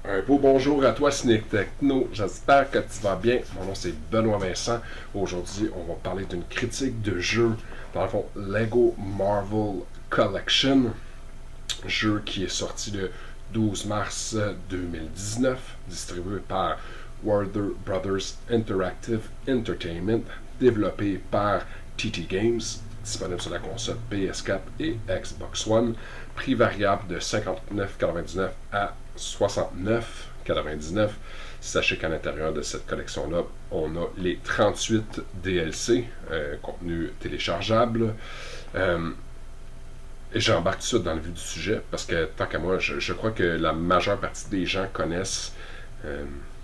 Un beau bonjour à toi, Sneak Techno. J'espère que tu vas bien. Mon nom c'est Benoît Vincent. Aujourd'hui, on va parler d'une critique de jeu, dans le fond, Lego Marvel Collection. Jeu qui est sorti le 12 mars 2019, distribué par Warner Brothers Interactive Entertainment, développé par TT Games, disponible sur la console PS4 et Xbox One, prix variable de 59,99 à 69,99. Sachez qu'à l'intérieur de cette collection-là, on a les 38 DLC, contenu téléchargeable. Et j'embarque tout de suite dans le vif du sujet, parce que tant qu'à moi, je crois que la majeure partie des gens connaissent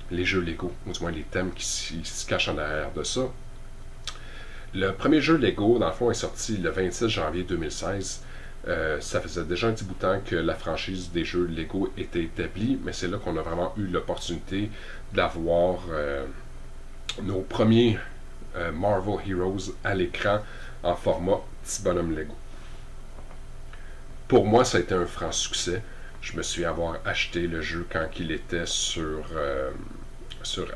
les jeux Lego, ou du moins les thèmes qui se cachent en arrière de ça. Le premier jeu Lego, dans le fond, est sorti le 26 janvier 2016. Ça faisait déjà un petit bout de temps que la franchise des jeux Lego était établie, mais c'est là qu'on a vraiment eu l'opportunité d'avoir nos premiers Marvel Heroes à l'écran en format petit bonhomme Lego. Pour moi, ça a été un franc succès. Je me suis avoir acheté le jeu quand il était sur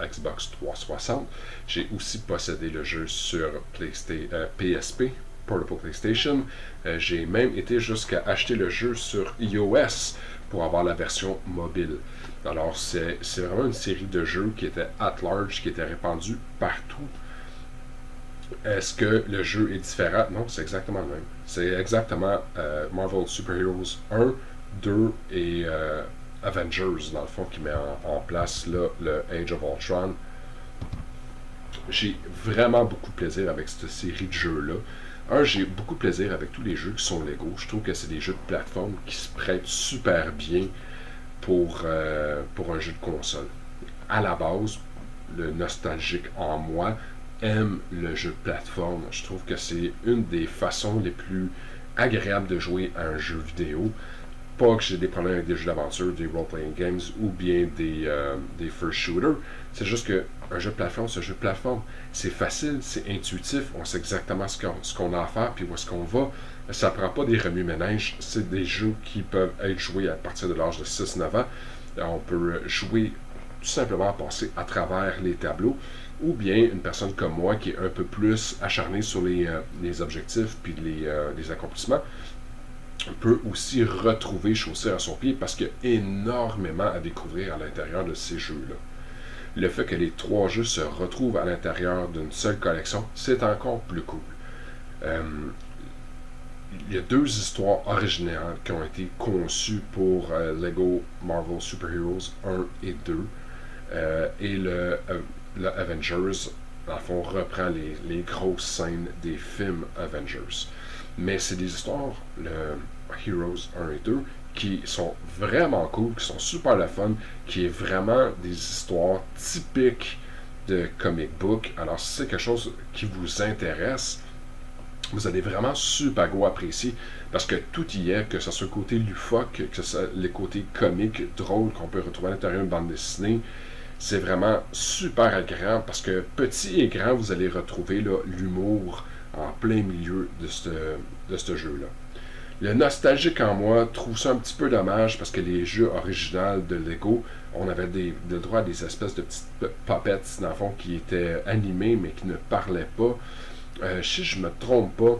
Xbox 360. J'ai aussi possédé le jeu sur PSP, Portable PlayStation. J'ai même été jusqu'à acheter le jeu sur iOS pour avoir la version mobile. Alors, c'est vraiment une série de jeux qui était at large, qui était répandue partout. Est-ce que le jeu est différent? Non, c'est exactement le même. C'est exactement Marvel Super Heroes 1, 2 et Avengers, dans le fond, qui met en place là, le Age of Ultron. J'ai vraiment beaucoup de plaisir avec cette série de jeux-là. J'ai beaucoup de plaisir avec tous les jeux qui sont Lego. Je trouve que c'est des jeux de plateforme qui se prêtent super bien pour un jeu de console. À la base, le nostalgique en moi aime le jeu de plateforme. Je trouve que c'est une des façons les plus agréables de jouer à un jeu vidéo. Pas que j'ai des problèmes avec des jeux d'aventure, des role-playing games ou bien des first shooters. C'est juste que un jeu de plateforme, c'est un jeu de plateforme. C'est facile, c'est intuitif, on sait exactement ce qu'on a à faire puis où est-ce qu'on va. Ça prend pas des remue-ménages. C'est des jeux qui peuvent être joués à partir de l'âge de 6-9 ans. On peut jouer tout simplement passer à travers les tableaux, ou bien une personne comme moi qui est un peu plus acharnée sur les objectifs puis les accomplissements peut aussi retrouver chaussures à son pied parce qu'il y a énormément à découvrir à l'intérieur de ces jeux-là. Le fait que les trois jeux se retrouvent à l'intérieur d'une seule collection, c'est encore plus cool. Il y a deux histoires originales qui ont été conçues pour Lego Marvel Super Heroes 1 et 2. Et le Avengers, dans le fond, reprend les grosses scènes des films Avengers. Mais c'est des histoires, le Heroes 1 et 2, qui sont vraiment cool, qui sont super le fun, qui est vraiment des histoires typiques de comic book. Alors, si c'est quelque chose qui vous intéresse, vous allez vraiment super gros apprécier parce que tout y est, que ce soit le côté loufoque, que ce soit les côtés comiques, drôles qu'on peut retrouver à l'intérieur d'une bande dessinée. C'est vraiment super agréable parce que petit et grand, vous allez retrouver là, l'humour en plein milieu de ce jeu-là. Le nostalgique en moi trouve ça un petit peu dommage parce que les jeux originaux de Lego, on avait le droit à des espèces de petites puppets dans le fond qui étaient animées mais qui ne parlaient pas. Si je me trompe pas,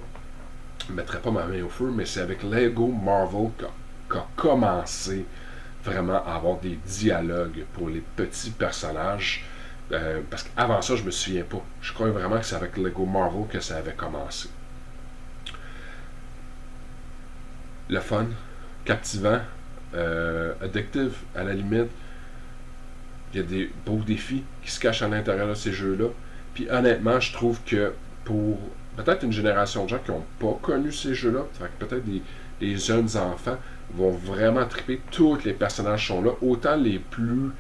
je ne mettrai pas ma main au feu, mais c'est avec Lego Marvel qu'a commencé vraiment à avoir des dialogues pour les petits personnages. Parce qu'avant ça, je me souviens pas. Je crois vraiment que c'est avec Lego Marvel que ça avait commencé. Le fun, captivant, addictive à la limite. Il y a des beaux défis qui se cachent à l'intérieur de ces jeux-là. Puis honnêtement, je trouve que pour peut-être une génération de gens qui n'ont pas connu ces jeux-là, peut-être des jeunes enfants vont vraiment triper. Tous les personnages sont là, autant les plus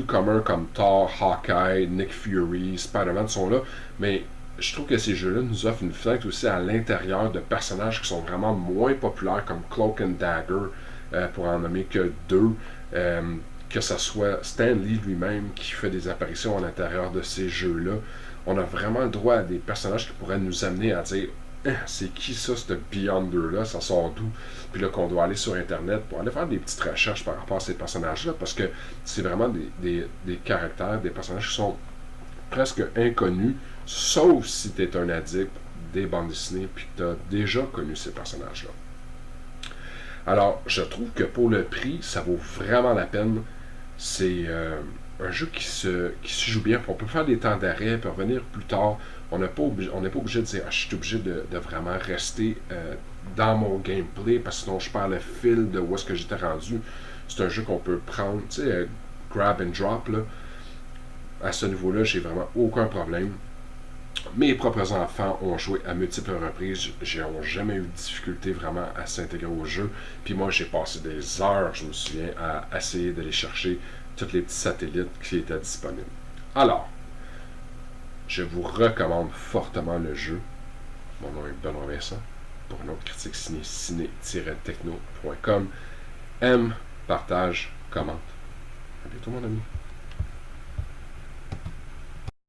communs comme Thor, Hawkeye, Nick Fury, Spider-Man sont là, mais je trouve que ces jeux-là nous offrent une fenêtre aussi à l'intérieur de personnages qui sont vraiment moins populaires comme Cloak and Dagger, pour en nommer que deux. Que ce soit Stan Lee lui-même qui fait des apparitions à l'intérieur de ces jeux-là. On a vraiment le droit à des personnages qui pourraient nous amener à dire hein, c'est qui ça, ce Beyonder-là, ça sort d'où? Puis là, qu'on doit aller sur Internet pour aller faire des petites recherches par rapport à ces personnages-là, parce que c'est vraiment des caractères, des personnages qui sont presque inconnus, sauf si tu es un addict des bandes dessinées, puis que tu as déjà connu ces personnages-là. Alors, je trouve que pour le prix, ça vaut vraiment la peine. C'est un jeu qui se joue bien. On peut faire des temps d'arrêt, puis revenir plus tard. On n'est pas obligé de dire, ah, je suis obligé de vraiment rester dans mon gameplay, parce que sinon je perds le fil de où est-ce que j'étais rendu. C'est un jeu qu'on peut prendre, tu sais, grab and drop, là. À ce niveau-là, j'ai vraiment aucun problème. Mes propres enfants ont joué à multiples reprises. Ils n'ont jamais eu de difficulté vraiment à s'intégrer au jeu. Puis moi, j'ai passé des heures, je me souviens, à essayer d'aller chercher tous les petits satellites qui étaient disponibles. Alors, je vous recommande fortement le jeu. Mon nom est Benoît Vincent. Pour une autre critique signée ciné-techno.com. Aime, partage, commente. À bientôt, mon ami.